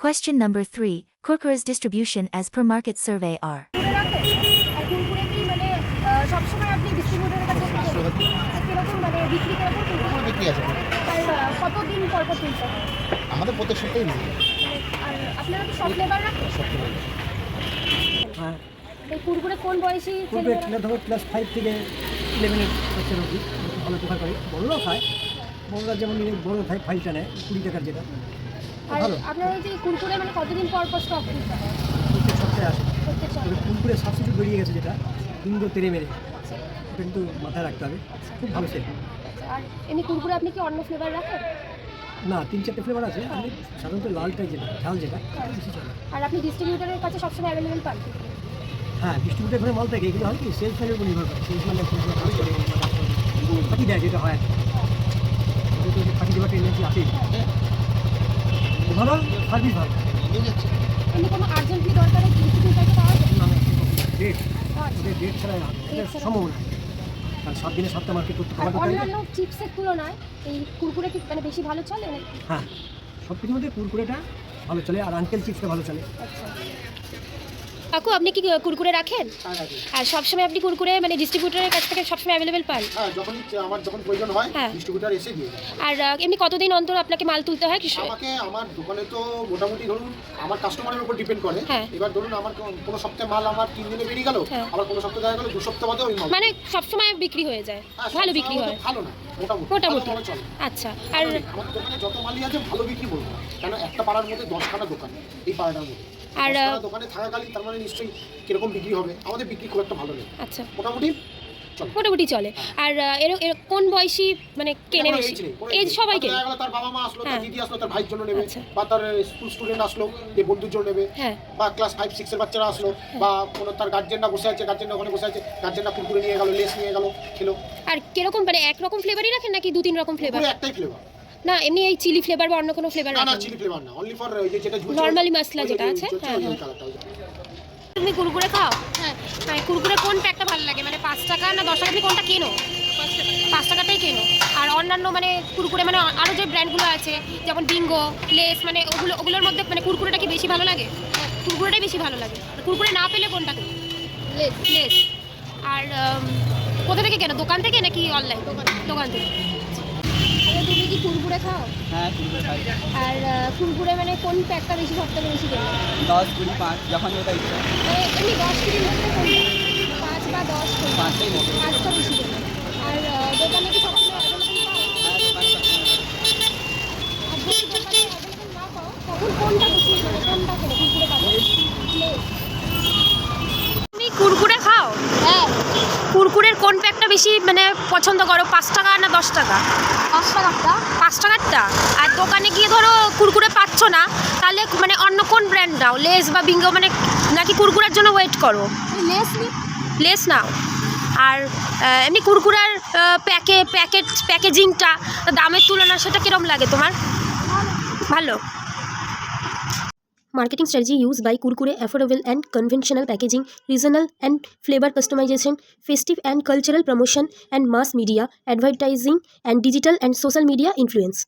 Question number 3. Kurkure's distribution as per market survey are. করে রাখেন আর কুরকুরে কি মানে সবসময় আপনি ডিস্ট্রিবিউটরের কাছে কিরকম মানে বিক্রি করার পর আমার বিক্রি আছে আর কতদিন পর পর তুলতে হয় আমাদের প্রত্যেক সপ্তাহে নিই আর আপনারা কি সব ফ্লেভার রাখেন হ্যাঁ এই কুরকুরে কোন বয়সী পূর্বে ধরো ক্লাস 5 থেকে 11-এর বাচ্চারা অবধি ভালো প্রেফার করে বড়রাও খায় বড়রা যেমন বড় খায় ফাইলটা নেয় 20 টাকার যেটা আর ভালো আপনারা এই যে কুরকুরে মানে কতদিন পর পর স্টক তুলতে হয় প্রত্যেক সপ্তাহে আসে প্রত্যেক তবে সপ্তাহে কুরকুরে সাবস্টিটিউট বেরিয়ে গেছে যেটা বিঙ্গো তেরে মেরে ওটা কিন্তু মাথায় রাখতে হবে খুব ভালো সেল আর এমনি কুরকুরে আপনি কি অন্য ফ্লেভার রাখেন না 3-4টে ফ্লেভার আছে আপনি সাধারণত লালটাই যেটা ঝাল যেটা বেশি চলে আর আপনি ডিস্ট্রিবিউটরের কাছে সবসময় অ্যাভেলেবেল পান হ্যাঁ ডিস্ট্রিবিউটার ঘরে মাল থাকে এগুলো হয় কি সেলস ম্যানের উপর নির্ভর করে সেলস ম্যানের ফাঁকি দেয় যেটা হয় ফাঁকি দেওয়ার টেন্ডেন্সি আছে ভালো সার্ভিস ভালো নিয়ে যাচ্ছে এমনি কোনো আর্জেন্টলি দরকারে ডিস্ট্রিবিউটরকে পাওয়া যায় ডেট আচ্ছা। ওদের ডেট ছাড়া এটা সম্ভব না কারণ 7 দিনে 7টা মার্কেট করতে আর হবে অন্যান্য চিপসের তুলনায় এই কুরকুরে কি মানে বেশি ভালো চলে নাকি হ্যাঁ সব কিছুর মধ্যে কুরকুরেটা ভালো চলে আর আঙ্কেল চিপসটা ভালো চলে আচ্ছা কাকু আপনি কি কুরকুরে রাখেন আর সবসময় আপনি কুরকুরে মানে ডিস্ট্রিবিউটরের কাছ থেকে সবসময় অ্যাভেলেবেল পান হ্যাঁ আমার যখন প্রয়োজন হয় হ্যাঁ। ডিস্ট্রিবিউটার এসে দিয়ে যায়। আর এমনি কতদিন অন্তর আপনাকে মাল তুলতে হয় আমাকে আমার দোকানে তো মোটামুটি ধরুন আমার কাস্টমারের উপর ডিপেন্ড করে হ্যাঁ। এবার ধরুন আমার কোনো সপ্তাহে মাল আমার 3 দিনে বেরিয়ে গেল হ্যাঁ। আবার কোনো সপ্তাহে দেখা গেল 2 সপ্তাহ বাদে ওই মাল মানে সবসময় বিক্রি হয়ে যায় হ্যাঁ, ভালো সব বিক্রি সময় হয় ভালো না মোটামুটি মোটামুটি ভালো চলে আচ্ছা আর আমার দোকানে যত মালই আছে ভালো বিক্রি করবো কেন একটা পাড়ার মধ্যে 10খানা দোকান এই পাড়াটার মধ্যে আর, 10খানা দোকানে থাকাকালীন তার মানে নিশ্চয়ই কিরকম বিক্রি হবে আমাদের বিক্রি খুব একটা ভালো নেই আচ্ছা মোটামুটি চলে মোটামুটি চলে আর এর কোন বয়সী মানে কেনে কোনো বেশি age নেই, কোনো এজ age নেই। সবাইকে হয়তো দেখা গেলো তার বাবা মা আসলো তার হ্যাঁ। দিদি আসলো তার ভাইয়ের জন্য নেবে আচ্ছা। বা তার স্কুল স্টুডেন্ট আসলো যে বন্ধুর জন্য নেবে হ্যাঁ বা ক্লাস 5-6 এর বাচ্চারা আসলো বা কোনো তার গার্জেনরা বসে আছে গার্জেনরা ওখানে বসে আছে গার্জেনরা কুরকুরে নিয়ে গেল লেস নিয়ে গেল খেলো আর কিরকম মানে একরকম ফ্লেভারই রাখেন নাকি 2-3 রকম ফ্লেভার পুরো একটাই ফ্লেভার না এমনি এই চিলি ফ্লেভার বা অন্য কোনো ফ্লেভার না না রাখেন চিলি ফ্লেভার না অনলি ফর ওই যে যেটা ঝুলছে Normally মশলা ওই যে যেটা আছে, ঝুলছে, হ্যাঁ, ওই হ্যাঁ। কালারটা, ওই যে। তুমি কুরকুরে খাও হ্যাঁ মানে কুরকুরে কোন প্যাকটা ভালো লাগে মানে 5 টাকা না 10 টাকা তুমি কোনটা কেনো 5 টাকাটাই কেনো আর অন্যান্য মানে কুরকুরে মানে আরো যে ব্র্যান্ডগুলো আছে যেমন বিঙ্গো লেস মানে ওগুলোর মধ্যে মানে কুরকুরেটা কি বেশি ভালো লাগে কুরকুরেটাই বেশি ভালো লাগে কুরকুরে না পেলে কোনটা কেনো লেস আর কোথা থেকে কেনো দোকান থেকে নাকি অনলাইন দোকান থেকে তুমি কি কুরকুরে খাও হ্যাঁ কুরকুরে খাই আর কুরকুরে মানে কোন প্যাকটা বেশি সবথেকে বেশি কেনো 10 20 5 যখন যেটা ইচ্ছা এমনি 10-20 মধ্যে কোনটা 5 বা 10 কোনটা? পাঁচটাই মতো 5টা বেশি কেনো আর দোকানে কি সবসময় অ্যাভেলেবল পাও হ্যাঁ দোকানে সবসময় আর যদি দোকানে অ্যাভেলেবল না পাও তখন কোনটা বেশি মানে কোনটা কেনো কুরকুরে পাবো তুমি কুরকুরে খাও হ্যাঁ কুরকুরের কোন প্যাকটা বেশি মানে পছন্দ করো 5 টাকা না 10 টাকা 5 টাকাটা 5 টাকারটা আর দোকানে গিয়ে ধরো কুরকুরে পাচ্ছ না তাহলে মানে অন্য কোন ব্র্যান্ড নাও লেস বা বিঙ্গো মানে নাকি কুরকুরের জন্য ওয়েট করো লেস নাও আর এমনি কুরকুরার প্যাকেজিংটা দামের তুলনা সেটা কিরম লাগে তোমার ভালো Marketing strategy used by Kurkure: affordable and conventional packaging, regional and flavor customization, festive and cultural promotion, and mass media advertising and digital and social media influence.